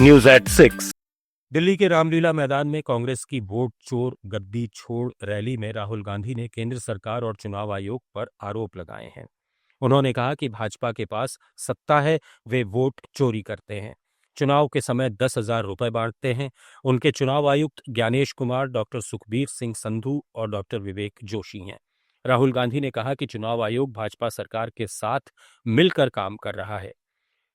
News at 6। Delhi के रामलीला मैदान में कांग्रेस की वोट चोर गद्दी छोड़ रैली में राहुल गांधी ने केंद्र सरकार और चुनाव आयोग पर आरोप लगाए हैं। उन्होंने कहा कि भाजपा के पास सत्ता है, वे वोट चोरी करते हैं, चुनाव के समय 10,000 रुपए बांटते हैं। उनके चुनाव आयुक्त ज्ञानेश कुमार, डॉक्टर सुखबीर सिंह संधू और डॉक्टर विवेक जोशी हैं। राहुल गांधी ने कहा कि चुनाव आयोग भाजपा सरकार के साथ मिलकर काम कर रहा है।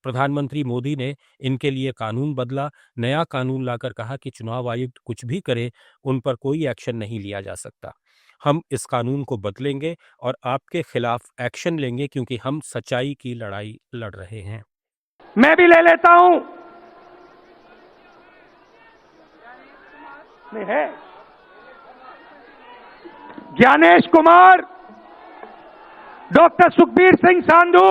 प्रधानमंत्री मोदी ने इनके लिए कानून बदला, नया कानून लाकर कहा कि चुनाव आयुक्त कुछ भी करे, उन पर कोई एक्शन नहीं लिया जा सकता। हम इस कानून को बदलेंगे और आपके खिलाफ एक्शन लेंगे क्योंकि हम सच्चाई की लड़ाई लड़ रहे हैं। मैं भी ले लेता हूं। है ज्ञानेश कुमार, डॉक्टर सुखबीर सिंह संधू,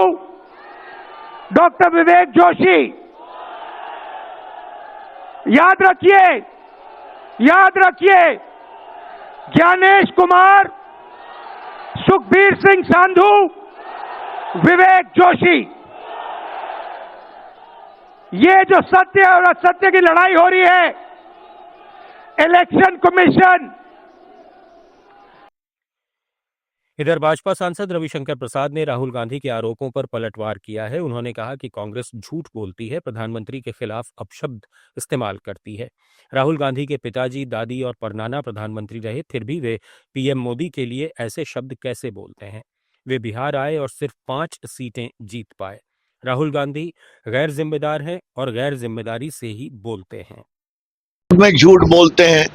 डॉक्टर विवेक जोशी। याद रखिए, ज्ञानेश कुमार, सुखबीर सिंह संधू, विवेक जोशी। ये जो सत्य और असत्य की लड़ाई हो रही है, इलेक्शन कमीशन। इधर भाजपा सांसद रविशंकर प्रसाद ने राहुल गांधी के आरोपों पर पलटवार किया है। उन्होंने कहा कि कांग्रेस झूठ बोलती है, प्रधानमंत्री के खिलाफ अपशब्द इस्तेमाल करती है। राहुल गांधी के पिताजी, दादी और परनाना प्रधानमंत्री रहे, फिर भी वे पीएम मोदी के लिए ऐसे शब्द कैसे बोलते हैं? वे बिहार आए और सिर्फ 5 सीटें जीत पाए। राहुल गांधी गैर जिम्मेदार हैं और गैर जिम्मेदारी से ही बोलते हैं। में झूठ बोलते हैं,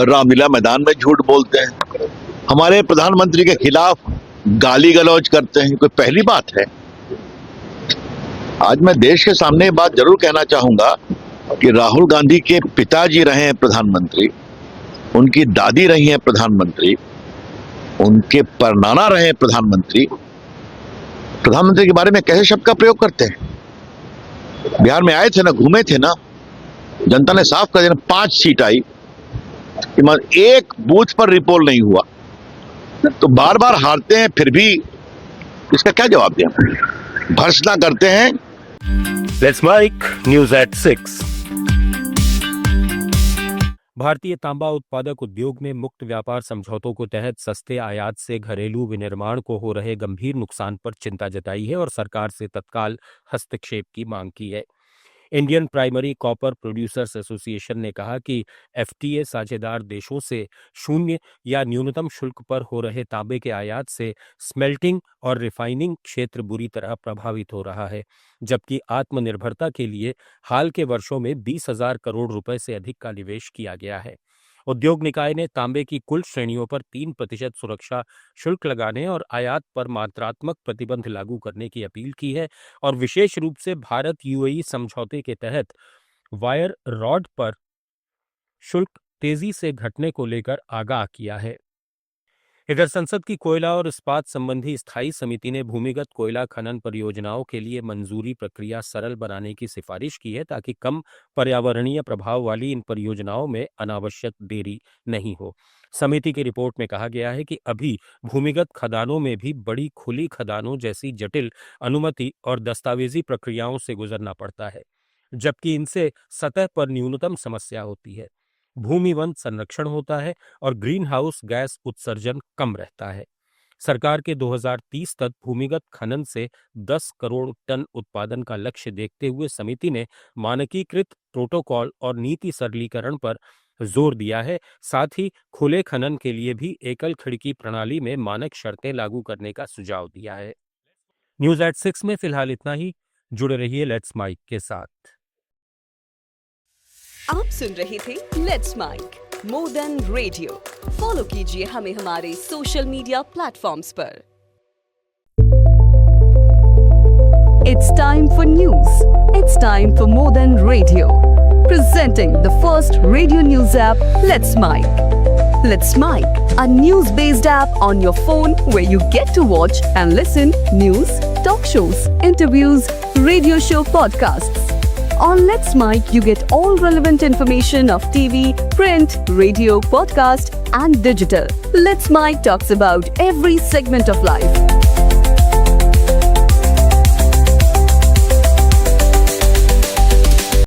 रामलीला मैदान में झूठ बोलते हैं, हमारे प्रधानमंत्री के खिलाफ गाली गलौज करते हैं। कोई पहली बात है? आज मैं देश के सामने ये बात जरूर कहना चाहूंगा कि राहुल गांधी के पिताजी रहे हैं प्रधानमंत्री, उनकी दादी रही हैं प्रधानमंत्री, उनके परनाना रहे हैं प्रधानमंत्री। प्रधानमंत्री के बारे में कैसे शब्द का प्रयोग करते हैं? बिहार में आए थे ना, घूमे थे ना, जनता ने साफ कर दिया, 5 सीट आई, एक बूथ पर रिपोल नहीं हुआ। तो बार बार हारते हैं, फिर भी इसका क्या जवाब दें? भर्त्सना करते हैं। Let's mic news at 6। भारतीय तांबा उत्पादक उद्योग ने मुक्त व्यापार समझौतों के तहत सस्ते आयात से घरेलू विनिर्माण को हो रहे गंभीर नुकसान पर चिंता जताई है और सरकार से तत्काल हस्तक्षेप की मांग की है। Indian primary copper producers association ने कहा कि एफटीए साझेदार देशों से शून्य या न्यूनतम शुल्क पर हो रहे तांबे के आयात से स्मेल्टिंग और रिफाइनिंग क्षेत्र बुरी तरह प्रभावित हो रहा है, जबकि आत्मनिर्भरता के लिए हाल के वर्षों में 20,000 करोड़ रुपए से अधिक का निवेश किया गया है। उद्योग निकाय ने तांबे की कुल श्रेणियों पर 3% सुरक्षा शुल्क लगाने और आयात पर मात्रात्मक प्रतिबंध लागू करने की अपील की है और विशेष रूप से भारत यूएई समझौते के तहत वायर रॉड पर शुल्क तेजी से घटने को लेकर आगाह किया है। इधर संसद की कोयला और इस्पात संबंधी स्थायी समिति ने भूमिगत कोयला खनन परियोजनाओं के लिए मंजूरी प्रक्रिया सरल बनाने की सिफारिश की है ताकि कम पर्यावरणीय प्रभाव वाली इन परियोजनाओं में अनावश्यक देरी नहीं हो। समिति की रिपोर्ट में कहा गया है कि अभी भूमिगत खदानों में भी बड़ी खुली खदानों जैसी जटिल अनुमति और दस्तावेजी प्रक्रियाओं से गुजरना पड़ता है, जबकि इनसे सतह पर न्यूनतम समस्या होती है, भूमि वन संरक्षण होता है और ग्रीन हाउस गैस उत्सर्जन कम रहता है। सरकार के 2030 तक भूमिगत खनन से 10 करोड़ टन उत्पादन का लक्ष्य देखते हुए समिति ने मानकीकृत प्रोटोकॉल और नीति सरलीकरण पर जोर दिया है। साथ ही खुले खनन के लिए भी एकल खिड़की प्रणाली में मानक शर्तें लागू करने का सुझाव दिया है। न्यूज एट 6 में फिलहाल इतना ही। जुड़े रहिए लेट्स माइक के साथ। आप सुन रहे थे let's mic more than radio. Follow कीजिए हमें हमारे सोशल मीडिया प्लेटफॉर्म्स पर। It's time for news. It's time for more than radio. Presenting the first radio news app, Let's Mic. Let's Mic, a news-based app on your phone where you get to watch and listen news, talk shows, interviews, radio show podcasts. On Let's Mic, you get all relevant information of TV, print, radio, podcast, and digital. Let's Mic talks about every segment of life.